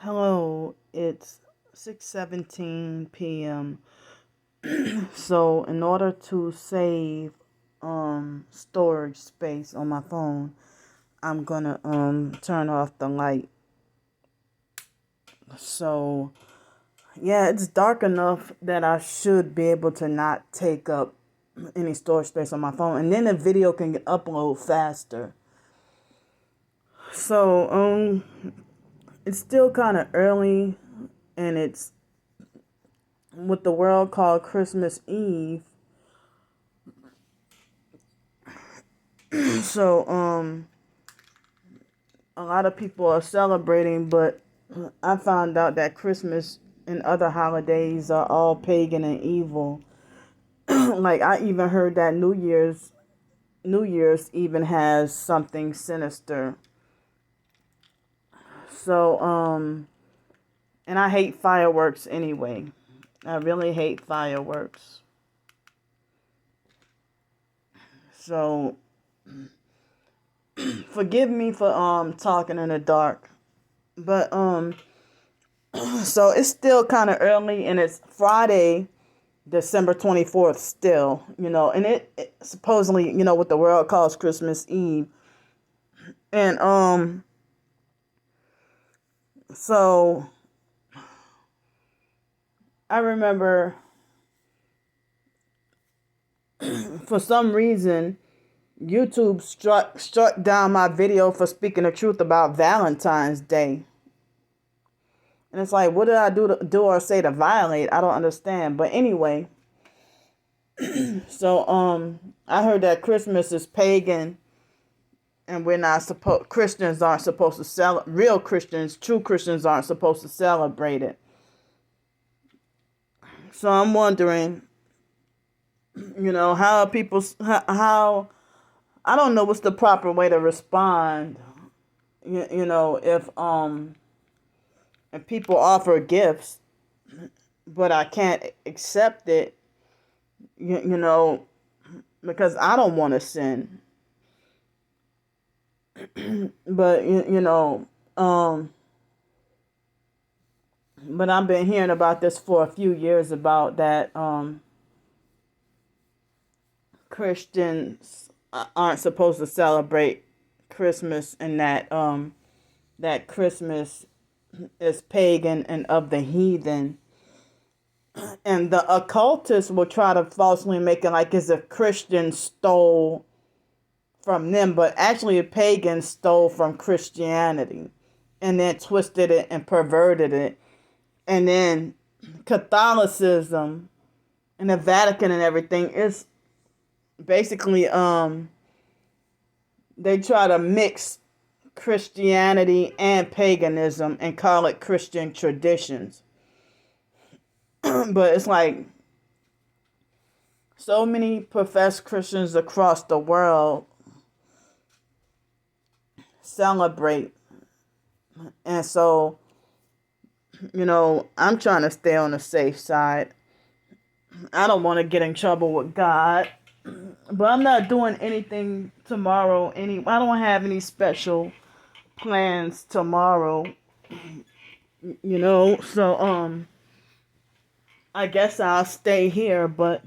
Hello, it's 6:17 p.m. So, in order to save storage space on my phone, I'm gonna turn off the light. So, yeah, it's dark enough that I should be able to not take up any storage space on my phone, and then the video can upload faster. So, it's still kind of early, and it's what the world called Christmas Eve. So, a lot of people are celebrating, but I found out that Christmas and other holidays are all pagan and evil. Like I even heard that New Year's even has something sinister. So, and I hate fireworks anyway. I really hate fireworks. So, forgive me for talking in the dark. But so it's still kind of early, and it's Friday, December 24th still, and it supposedly, what the world calls Christmas Eve. And so I remember for some reason YouTube struck down my video for speaking the truth about Valentine's Day. And it's like, what did I do or say to violate? I don't understand. But anyway, so I heard that Christmas is pagan, and we're not supposed. Christians aren't supposed to celebrate. Real Christians, true Christians, aren't supposed to celebrate it. So I'm wondering, how people, how I don't know what's the proper way to respond. If people offer gifts, but I can't accept it, because I don't want to sin. But but I've been hearing about this for a few years about that Christians aren't supposed to celebrate Christmas, and that Christmas is pagan and of the heathen. And the occultists will try to falsely make it like as if Christians stole from them, but actually the pagans stole from Christianity and then twisted it and perverted it. And then Catholicism and the Vatican and everything is basically they try to mix Christianity and paganism and call it Christian traditions. But it's like so many professed Christians across the world celebrate. And so, I'm trying to stay on the safe side. I don't want to get in trouble with God. But I'm not doing anything tomorrow. I don't have any special plans tomorrow. So I guess I'll stay here, but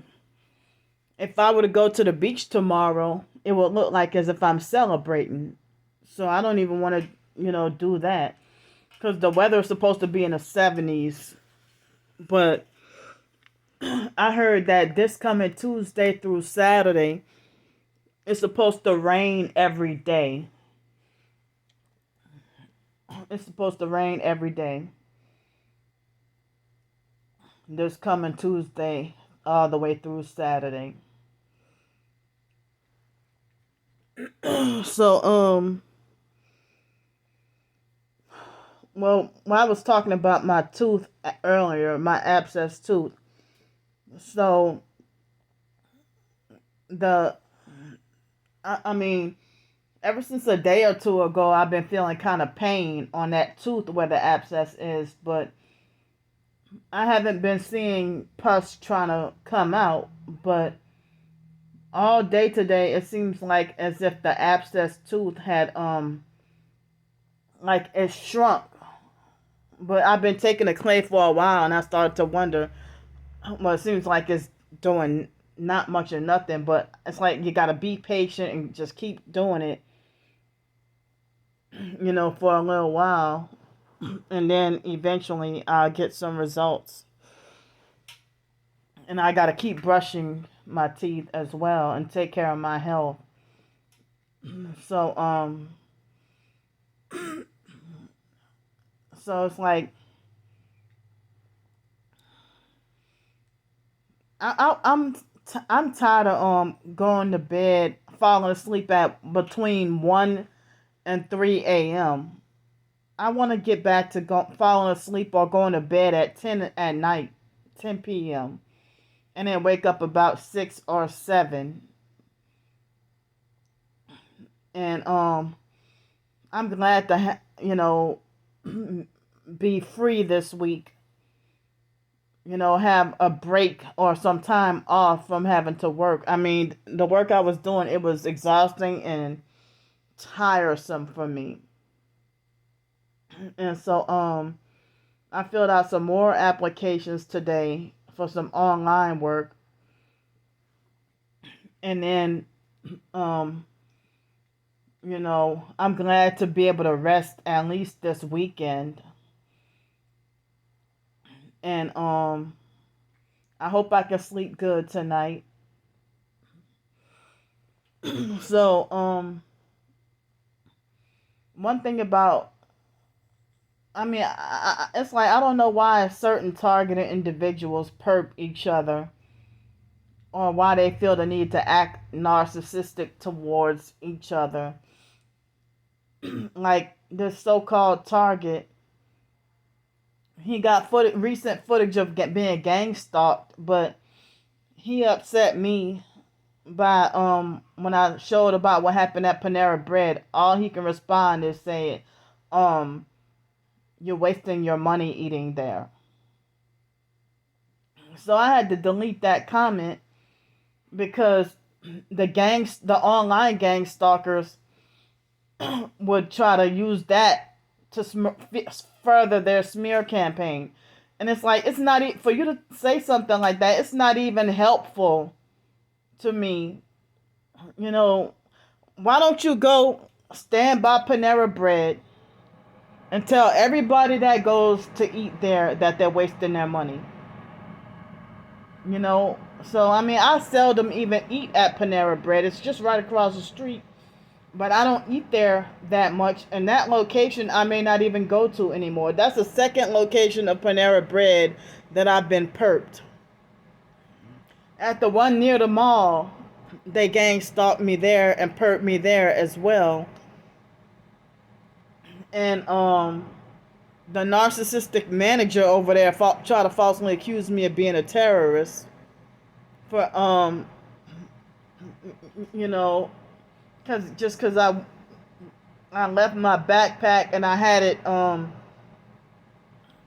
if I were to go to the beach tomorrow, it would look like as if I'm celebrating. So I don't even want to, do that. Because the weather is supposed to be in the 70s. But I heard that this coming Tuesday through Saturday, it's supposed to rain every day. It's supposed to rain every day. This coming Tuesday all the way through Saturday. So, well, when I was talking about my tooth earlier, my abscess tooth. So, I mean, ever since a day or two ago, I've been feeling kind of pain on that tooth where the abscess is, but I haven't been seeing pus trying to come out. But all day today, it seems like as if the abscess tooth had like it shrunk, But I've been taking the clay for a while, and I started to wonder. Well, it seems like it's doing not much or nothing, but it's like you gotta be patient and just keep doing it, for a little while, and then eventually I'll get some results. And I gotta keep brushing my teeth as well and take care of my health. So so it's like I'm tired of going to bed, falling asleep at between 1 and 3 a.m. I want to get back to falling asleep or going to bed at 10 at night, 10 p.m. and then wake up about 6 or 7. And I'm glad to be free this week. Have a break or some time off from having to work. I mean, the work I was doing, it was exhausting and tiresome for me. And so I filled out some more applications today for some online work. And then I'm glad to be able to rest at least this weekend. And I hope I can sleep good tonight. So one thing about, I mean, it's like I don't know why certain targeted individuals perp each other, or why they feel the need to act narcissistic towards each other. Like this so-called target, he got recent footage of being gang stalked, but he upset me by when I showed about what happened at Panera Bread. All he can respond is saying, you're wasting your money eating there. So I had to delete that comment because the online gang stalkers would try to use that to further their smear campaign. And it's like, it's not for you to say something like that. It's not even helpful to me. Why don't you go stand by Panera Bread and tell everybody that goes to eat there that they're wasting their money? So I mean, I seldom even eat at Panera Bread. It's just right across the street. But I don't eat there that much, and that location I may not even go to anymore. That's the second location of Panera Bread that I've been perped. At the one near the mall, they gang stalked me there and perped me there as well. And the narcissistic manager over there tried to falsely accuse me of being a terrorist for because I left my backpack and I had it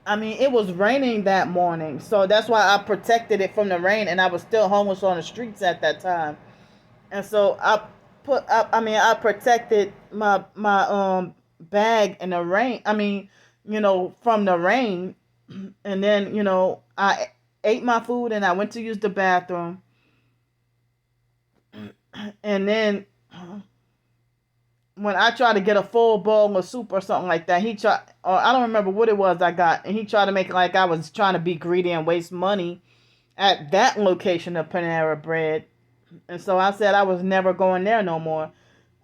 I mean, it was raining that morning, so that's why I protected it from the rain, and I was still homeless on the streets at that time. And so I protected my bag in the rain. I mean, from the rain. And then, I ate my food and I went to use the bathroom. And then when I tried to get a full bowl of soup or something like that, or I don't remember what it was I got, and he tried to make it like I was trying to be greedy and waste money at that location of Panera Bread. And so I said I was never going there no more.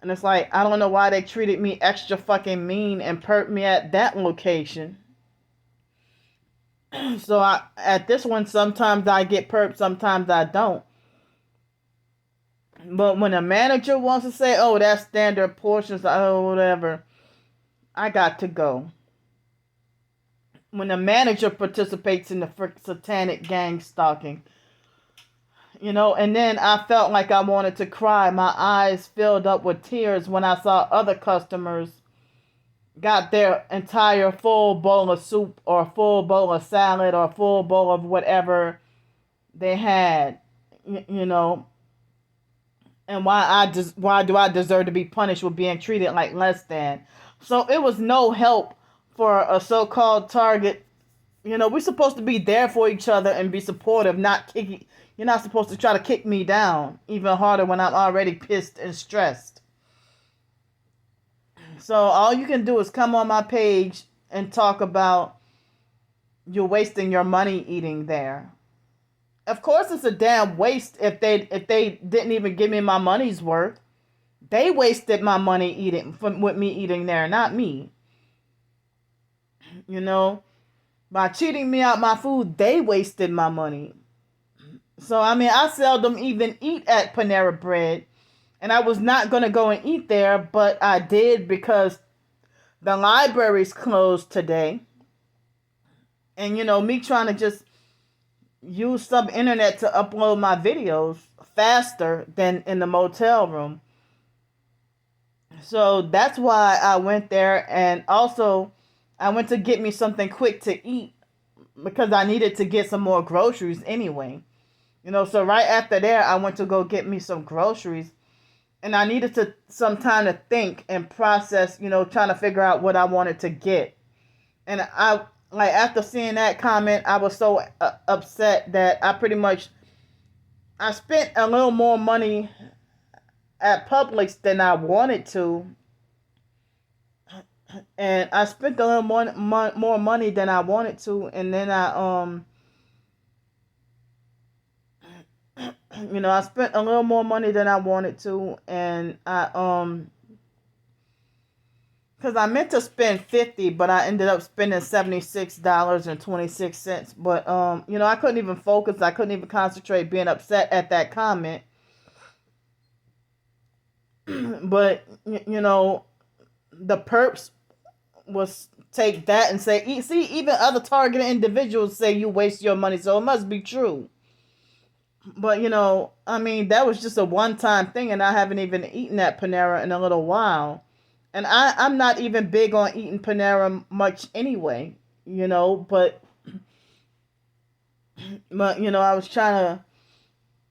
And it's like, I don't know why they treated me extra fucking mean and perked me at that location. So at this one, sometimes I get perked, sometimes I don't. But when a manager wants to say, oh, that's standard portions, oh, whatever, I got to go. When the manager participates in the satanic gang stalking, and then I felt like I wanted to cry. My eyes filled up with tears when I saw other customers got their entire full bowl of soup or full bowl of salad or full bowl of whatever they had, and why do I deserve to be punished with being treated like less than? So it was no help for a so-called target. You know, we're supposed to be there for each other and be supportive, not kick. You're not supposed to try to kick me down even harder when I'm already pissed and stressed. So all you can do is come on my page and talk about you're wasting your money eating there. Of course, it's a damn waste if they didn't even give me my money's worth. They wasted my money with me eating there, not me. You know, by cheating me out my food, they wasted my money. So I mean, I seldom even eat at Panera Bread, and I was not gonna go and eat there, but I did because the library's closed today. And you know, me trying to just use some internet to upload my videos faster than in the motel room. So that's why I went there, and also I went to get me something quick to eat because I needed to get some more groceries anyway. You know, so right after there, I went to go get me some groceries, and I needed some time to think and process, you know, trying to figure out what I wanted to get. And after seeing that comment, I was so upset that I spent a little more money at Publix than I wanted to. And I spent a little more money than I wanted to, and then I spent a little more money than I wanted to, and because I meant to spend 50, but I ended up spending $76.26. But I couldn't even focus. I couldn't even concentrate, being upset at that comment. But the perps was take that and say, see, even other targeted individuals say you waste your money, so it must be true. But that was just a one-time thing, and I haven't even eaten at Panera in a little while. And I'm not even big on eating Panera much anyway, but I was trying to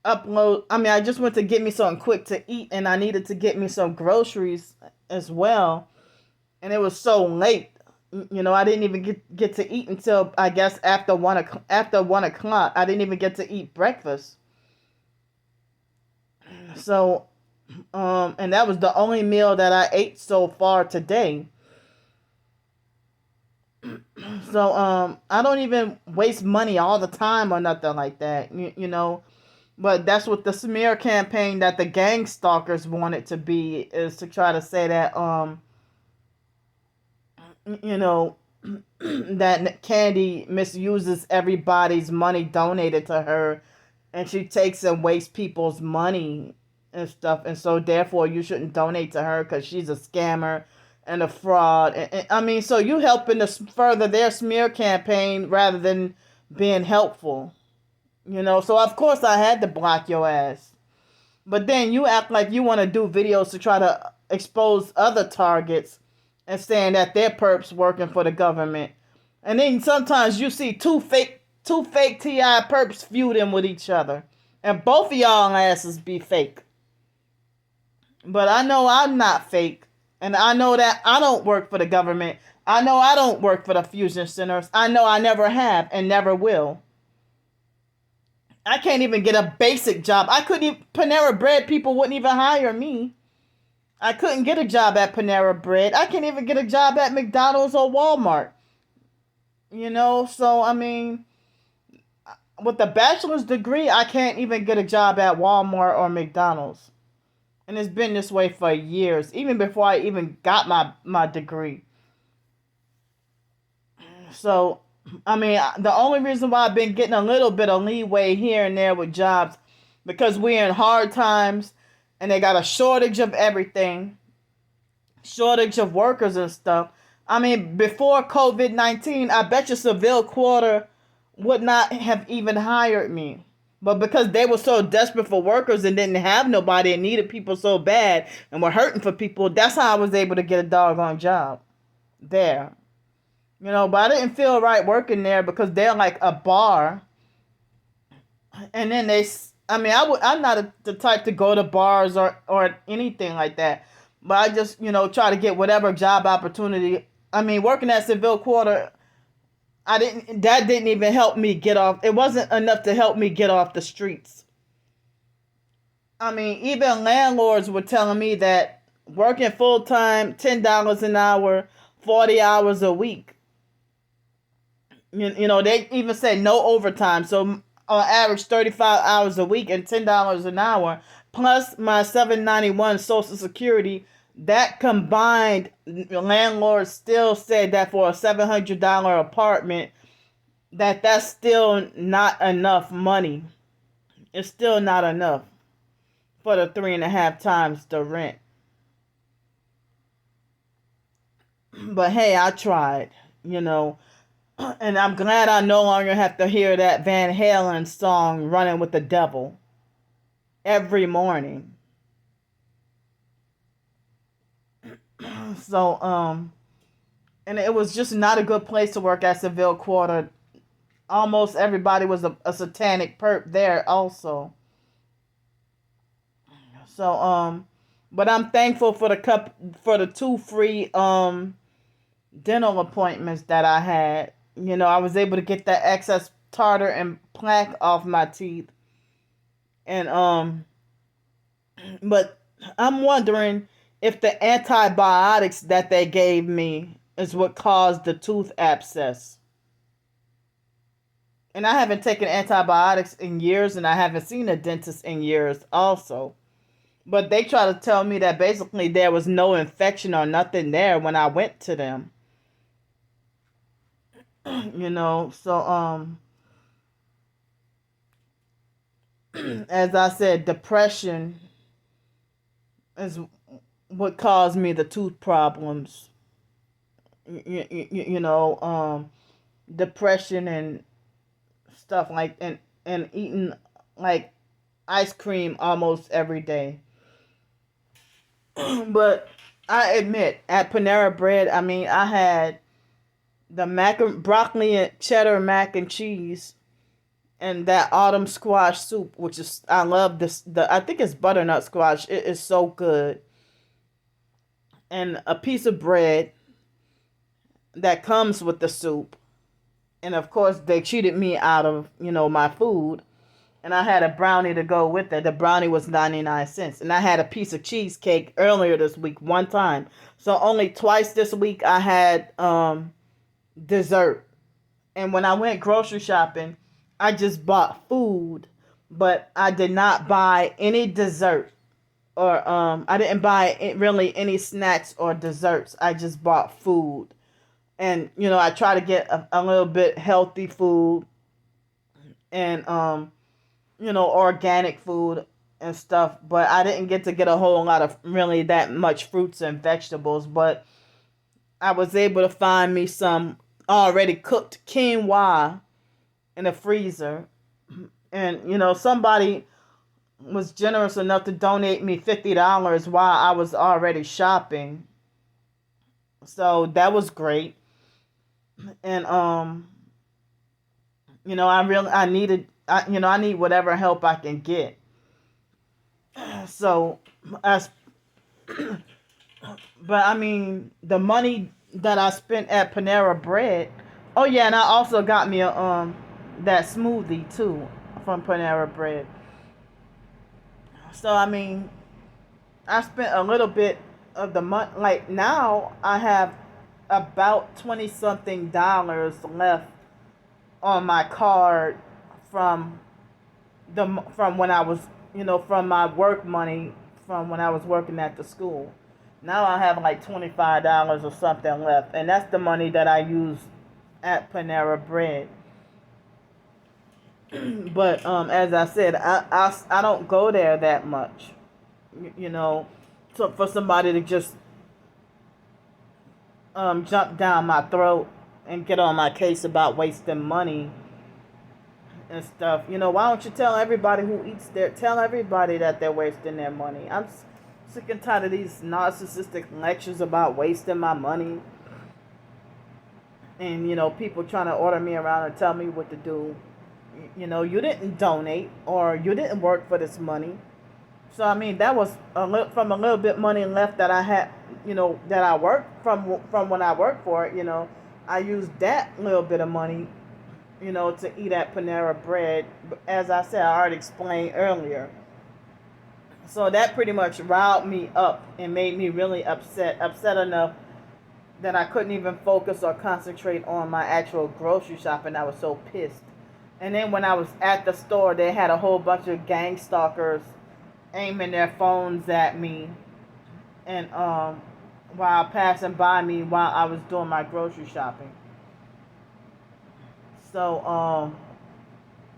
upload. I just went to get me something quick to eat, and I needed to get me some groceries as well. And it was so late, I didn't even get to eat until, I guess, after 1 o'clock. I didn't even get to eat breakfast. So, and that was the only meal that I ate so far today. So, I don't even waste money all the time or nothing like that, But that's what the smear campaign that the gang stalkers want it to be, is to try to say that, that Candy misuses everybody's money donated to her, and she takes and wastes people's money and stuff, and so therefore you shouldn't donate to her because she's a scammer and a fraud. And so you helping to further their smear campaign rather than being helpful. So of course I had to block your ass. But then you act like you want to do videos to try to expose other targets and saying that they're perps working for the government. And then sometimes you see two fake TI perps feuding with each other. And both of y'all asses be fake. But I know I'm not fake. And I know that I don't work for the government. I know I don't work for the fusion centers. I know I never have and never will. I can't even get a basic job. Panera Bread people wouldn't even hire me. I couldn't get a job at Panera Bread. I can't even get a job at McDonald's or Walmart. So with a bachelor's degree, I can't even get a job at Walmart or McDonald's. And it's been this way for years, even before I even got my degree. So, the only reason why I've been getting a little bit of leeway here and there with jobs, because we're in hard times and they got a shortage of everything, shortage of workers and stuff. Before COVID-19, I bet you Seville Quarter would not have even hired me. But because they were so desperate for workers and didn't have nobody and needed people so bad and were hurting for people, that's how I was able to get a doggone job there. But I didn't feel right working there because they're like a bar. And then I'm not the type to go to bars or anything like that. But I just, try to get whatever job opportunity I mean, working at Seville Quarter, that didn't even help me get off. It wasn't enough to help me get off the streets. I mean, even landlords were telling me that working full time, $10 an hour, 40 hours a week. You know, they even said no overtime. So on average, 35 hours a week and $10 an hour, plus my $7.91 Social Security. That combined, landlords still said that for a $700 apartment, that's still not enough money. It's still not enough for the 3.5 times the rent. But hey, I tried, you know, and I'm glad I no longer have to hear that Van Halen song "Running with the Devil" every morning. So, and it was just not a good place to work at Seville Quarter. Almost everybody was a satanic perp there also. So, but I'm thankful for the 2 free dental appointments that I had. You know, I was able to get that excess tartar and plaque off my teeth. And but I'm wondering if the antibiotics that they gave me is what caused the tooth abscess. And I haven't taken antibiotics in years, and I haven't seen a dentist in years also. But they try to tell me that basically there was no infection or nothing there when I went to them. You know, so as I said, depression is what caused me the tooth problems. You know, depression and stuff like and eating like ice cream almost every day. But I admit, at Panera Bread, I mean, I had the broccoli and cheddar mac and cheese, and that autumn squash soup, which is I love this. I think it's butternut squash. It is so good, and a piece of bread that comes with the soup, and of course they cheated me out of my food. And I had a brownie to go with it. The brownie was 99 cents. And I had a piece of cheesecake earlier this week, one time. So only twice this week I had dessert. And when I went grocery shopping, I just bought food. But I did not buy any dessert. Or I didn't buy really any snacks or desserts. I just bought food. And, I try to get a little bit healthy food. And, organic food and stuff, but I didn't get a whole lot of really that much fruits and vegetables, but I was able to find me some already cooked quinoa in the freezer. And, somebody was generous enough to donate me $50 while I was already shopping. So that was great. And, I need whatever help I can get. So, but I mean, the money that I spent at Panera Bread. Oh yeah, and I also got me that smoothie too from Panera Bread. So I mean, I spent a little bit of the money. Like now, I have about 20 something dollars left on my card from when I was from my work money from when I was working at the school. Now I have like $25 or something left, and that's the money that I use at Panera Bread. But as I said, I don't go there that much, so for somebody to just jump down my throat and get on my case about wasting money and stuff. Why don't you tell everybody who eats there? Tell everybody that they're wasting their money. I'm sick and tired of these narcissistic lectures about wasting my money. And, people trying to order me around and tell me what to do. You didn't donate or you didn't work for this money. So I mean, that was from a little bit money left that I had, that I worked from when I worked for it. I used that little bit of money, to eat at Panera Bread. As I said, I already explained earlier. So that pretty much riled me up and made me really upset enough that I couldn't even focus or concentrate on my actual grocery shopping. I was so pissed. And then when I was at the store, they had a whole bunch of gang stalkers aiming their phones at me, and while passing by me while I was doing my grocery shopping. So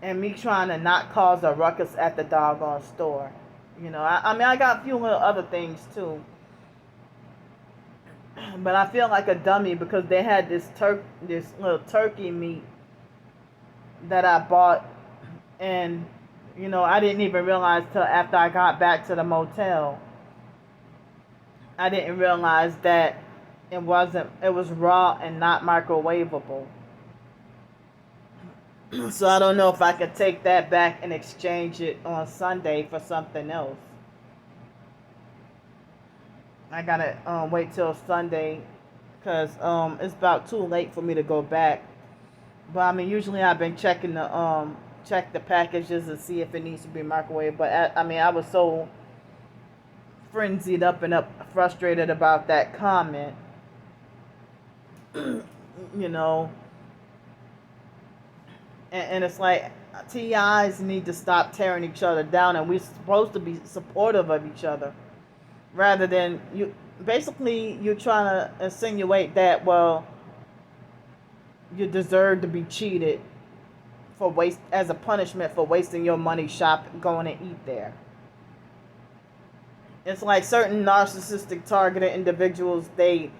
and me trying to not cause a ruckus at the doggone store. I mean, I got a few little other things too, but I feel like a dummy because they had this little turkey meat that I bought, and I didn't even realize till after I got back to the motel. I didn't realize that it was raw and not microwavable. So I don't know if I could take that back and exchange it on Sunday for something else. I gotta wait till Sunday because it's about too late for me to go back. But I mean, usually I've been checking the check the packages to see if it needs to be microwaved. But I mean, I was so frenzied up and frustrated about that comment. you know, and it's like TIs need to stop tearing each other down, and we're supposed to be supportive of each other rather than you. Basically, you're trying to insinuate that you deserve to be cheated for waste as a punishment for wasting your money going to eat there. It's like certain narcissistic targeted individuals, they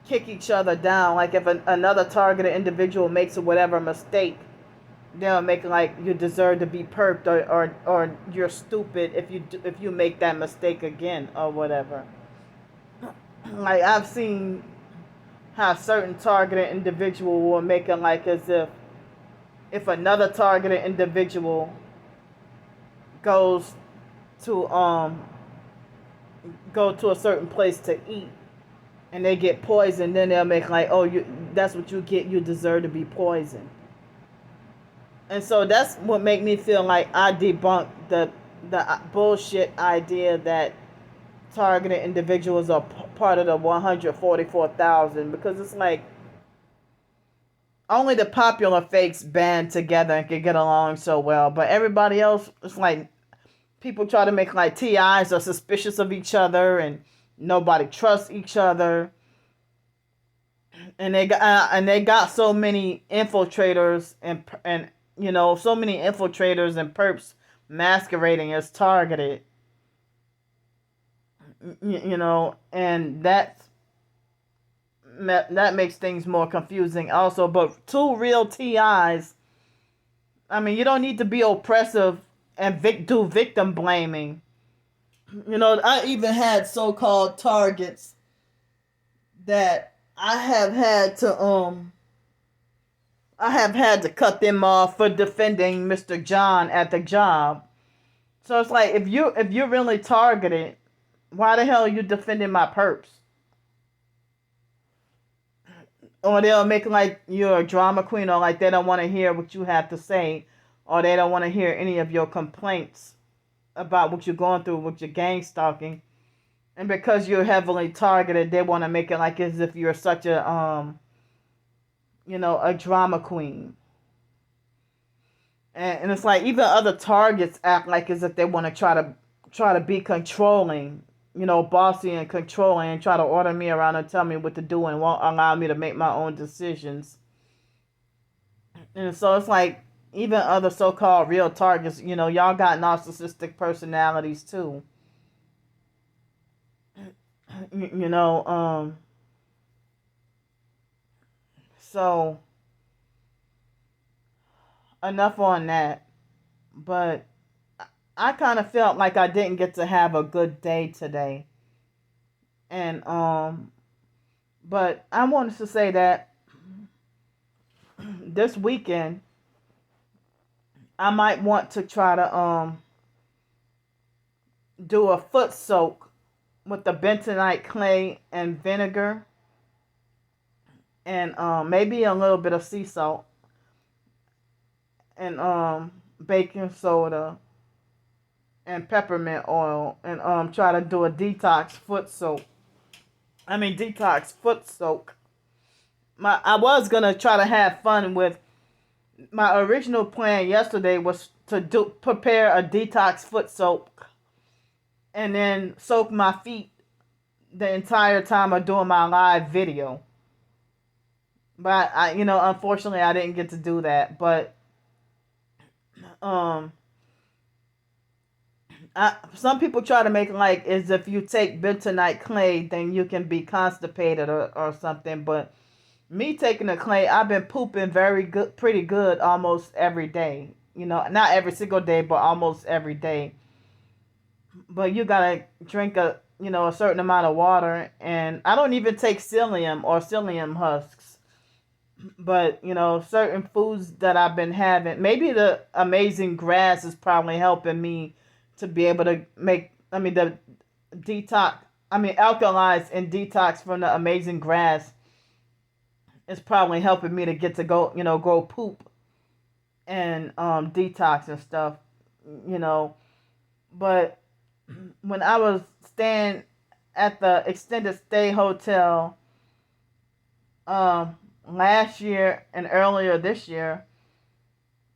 kick each other down. Like if another targeted individual makes a whatever mistake, they'll make like you deserve to be perked, or you're stupid if you make that mistake again or whatever. Like I've seen how certain targeted individual will make it like as if another targeted individual goes to go to a certain place to eat and they get poisoned, then they'll make like, oh, that's what you get, you deserve to be poisoned. And so that's what make me feel like I debunk the bullshit idea that targeted individuals are part of the 144,000, because it's like only the popular fakes band together and can get along so well, but everybody else, it's like people try to make like TIs are suspicious of each other and nobody trusts each other, and they got so many infiltrators and so many infiltrators and perps masquerading as targeted, and that makes things more confusing also. But two real TIs, I mean, you don't need to be oppressive and do victim blaming. I even had so-called targets that I have had to cut them off for defending Mr. John at the job. So it's like if you're really targeted, why the hell are you defending my perps? Or they'll make like you're a drama queen, or like they don't want to hear what you have to say, or they don't want to hear any of your complaints about what you're going through with your gang stalking. And because you're heavily targeted, they want to make it like as if you're such a a drama queen. And it's like even other targets act like as if they want to try to be controlling, bossy and controlling, and try to order me around and tell me what to do and won't allow me to make my own decisions. And so it's like even other so-called real targets, y'all got narcissistic personalities too. So enough on that. But I kind of felt like I didn't get to have a good day today. And but I wanted to say that this weekend I might want to try to do a foot soak with the bentonite clay and vinegar and maybe a little bit of sea salt and baking soda and peppermint oil and try to do a detox foot soak. Detox foot soak. I was gonna try to have fun with my original plan yesterday was to prepare a detox foot soak and then soak my feet the entire time of doing my live video. But unfortunately, I didn't get to do that. But um, some people try to make like as if you take bentonite clay, then you can be constipated or something. But me taking the clay, I've been pooping pretty good almost every day. Not every single day, but almost every day. But you gotta drink a certain amount of water, and I don't even take psyllium or psyllium husks. But certain foods that I've been having, maybe the amazing grass is probably helping me to be able to make. The detox. Alkalize and detox from the amazing grass is probably helping me to get to go poop and detox and stuff. You know, but when I was staying at the extended stay hotel last year and earlier this year,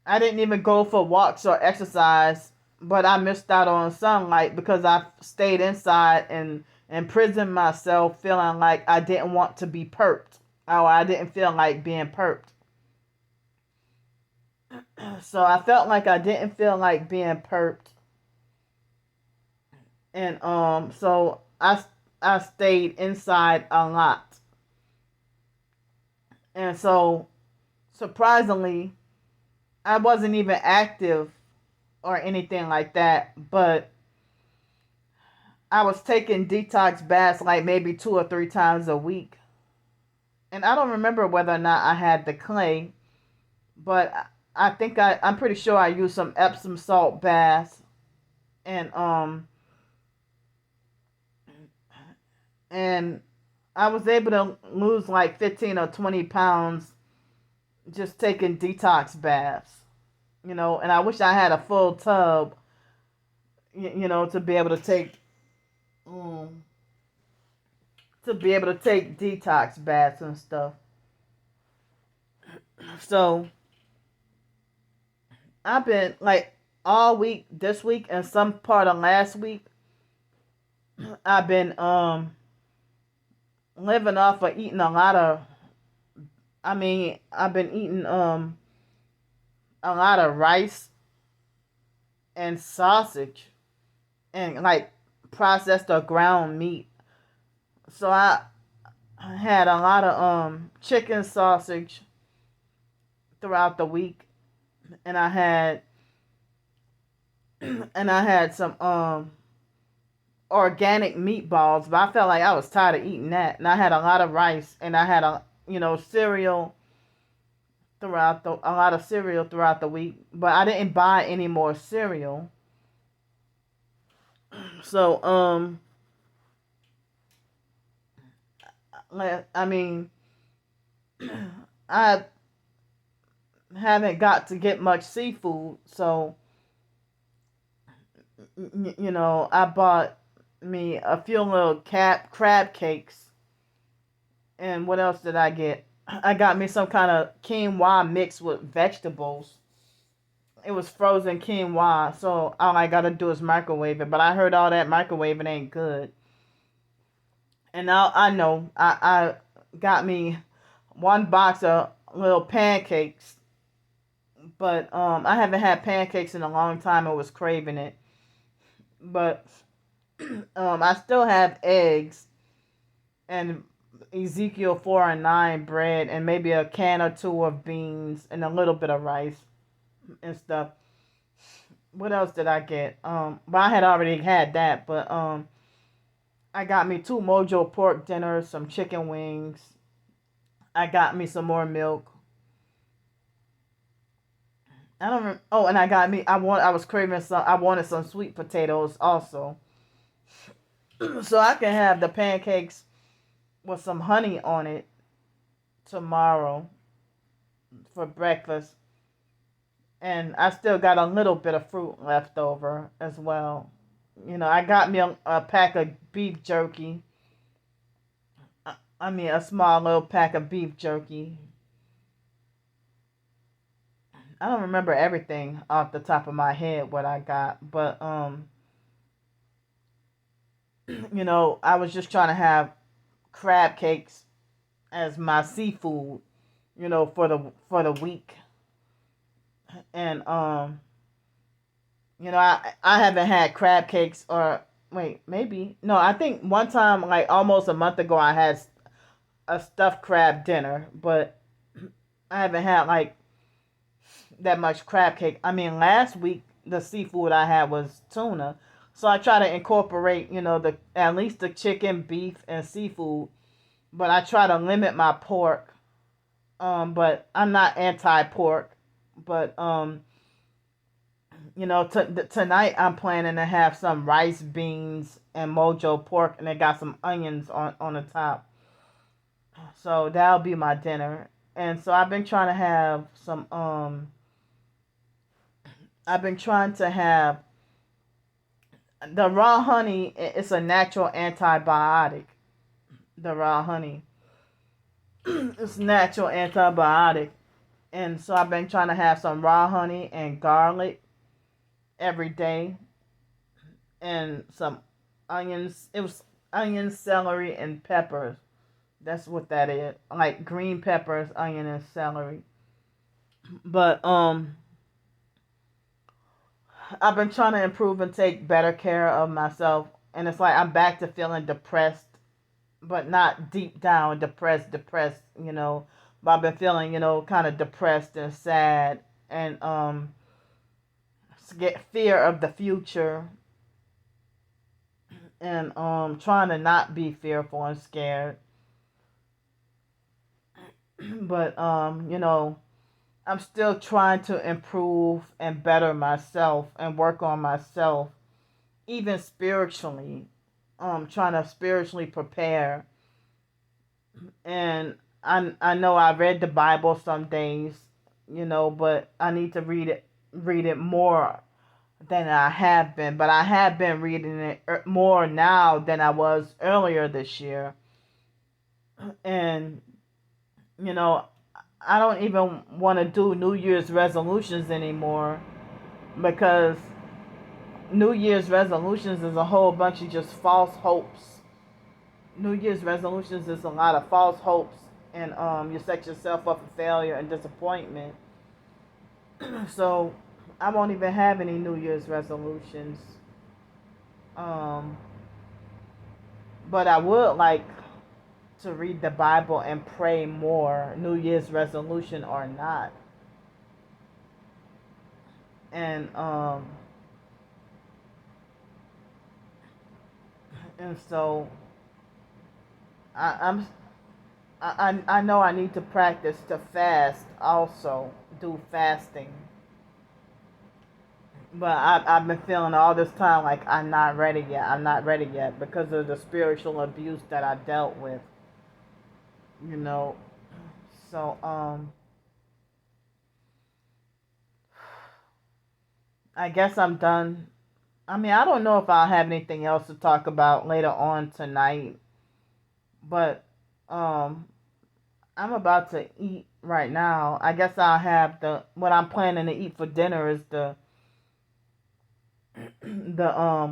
I didn't even go for walks or exercise, but I missed out on sunlight because I stayed inside and imprisoned myself, feeling like I didn't want to be perked, or I didn't feel like being perked. So I felt like I didn't feel like being perked, and so I stayed inside a lot, and so surprisingly, I wasn't even active or anything like that, but I was taking detox baths like maybe 2 or 3 times a week. And I don't remember whether or not I had the clay, but I think I'm pretty sure I used some Epsom salt baths and and I was able to lose like 15 or 20 pounds just taking detox baths. And I wish I had a full tub, to be able to take um, detox baths and stuff. So I've been like all week this week and some part of last week. I've been living off of eating a lot of. I've been eating a lot of rice and sausage and like processed or ground meat. So I had a lot of chicken sausage throughout the week, and I had some organic meatballs, but I felt like I was tired of eating that. And I had a lot of rice, and I had cereal a lot of cereal throughout the week, but I didn't buy any more cereal. So I mean, I haven't got to get much seafood, so I bought me a few little crab cakes. And what else did I get? I got me some kind of quinoa mixed with vegetables. It was frozen quinoa, so all I gotta do is microwave it. But I heard all that microwaving ain't good. And now I know I got me one box of little pancakes, but I haven't had pancakes in a long time. I was craving it, but I still have eggs and Ezekiel 4 and 9 bread and maybe a can or two of beans and a little bit of rice and stuff. What else did I get? But I had already had that, but I got me 2 Mojo pork dinners, some chicken wings. I got me some more milk. I don't. Oh, and I got me. I was craving some. I wanted some sweet potatoes also. So I can have the pancakes with some honey on it tomorrow for breakfast. And I still got a little bit of fruit left over as well. I got me a pack of beef jerky. I mean, a small little pack of beef jerky. I don't remember everything off the top of my head what I got, but I was just trying to have crab cakes as my seafood, for the week. And I haven't had crab cakes, or wait, maybe no, I think one time, like almost a month ago, I had a stuffed crab dinner, but I haven't had like that much crab cake. I mean, last week the seafood I had was tuna, so I try to incorporate, the at least the chicken, beef, and seafood. But I try to limit my pork. But I'm not anti-pork. But tonight I'm planning to have some rice, beans, and mojo pork, and it got some onions on the top. So that'll be my dinner. And so I've been trying to have some I've been trying to have the raw honey. It's a natural antibiotic. The raw honey, it's natural antibiotic. And so I've been trying to have some raw honey and garlic every day, and some onions. It was onions, celery, and peppers. That's what that is. Like green peppers, onion, and celery. But I've been trying to improve and take better care of myself, and it's like I'm back to feeling depressed, but not deep down depressed. But I've been feeling, kind of depressed and sad, and fear of the future, and trying to not be fearful and scared. But I'm still trying to improve and better myself and work on myself, even spiritually. Trying to spiritually prepare. And I know I read the Bible some days, but I need to read it more than I have been. But I have been reading it more now than I was earlier this year. And I don't even want to do New Year's resolutions anymore, because New Year's resolutions is a whole bunch of just false hopes. New Year's resolutions is a lot of false hopes, and you set yourself up for failure and disappointment. So I won't even have any New Year's resolutions. Um, but I would like to read the Bible and pray more, New Year's resolution or not. And so I'm I know I need to practice to fast also, do fasting. But I've been feeling all this time like I'm not ready yet. I'm not ready yet because of the spiritual abuse that I dealt with. You know, so I guess I'm done. I mean, I don't know if I'll have anything else to talk about later on tonight, but um I'm about to eat right now. I guess I'll have what I'm planning to eat for dinner is the the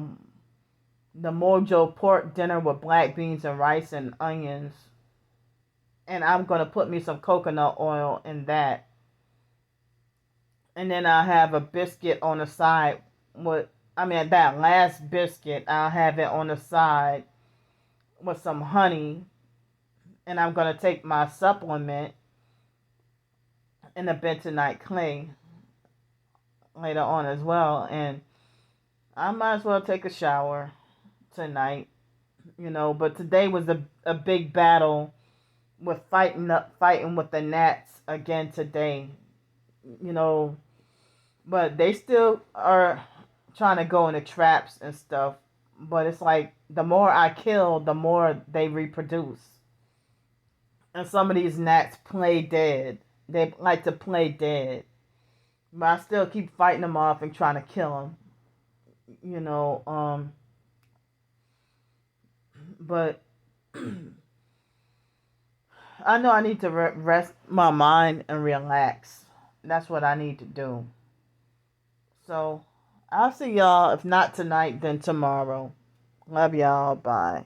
mojo pork dinner with black beans and rice and onions. And I'm gonna put me some coconut oil in that. And then I'll have a biscuit on the side with that last biscuit I'll have it on the side with some honey. And I'm gonna take my supplement and a bentonite clay later on as well. And I might as well take a shower tonight, but today was a big battle with fighting with the gnats again today, you know, but they still are trying to go into traps and stuff, But it's like the more I kill, the more they reproduce. And some of these gnats play dead. They like to play dead. But I still keep fighting them off and trying to kill them. You know, but I know I need to rest my mind and relax. That's what I need to do. So I'll see y'all. If not tonight, then tomorrow. Love y'all. Bye.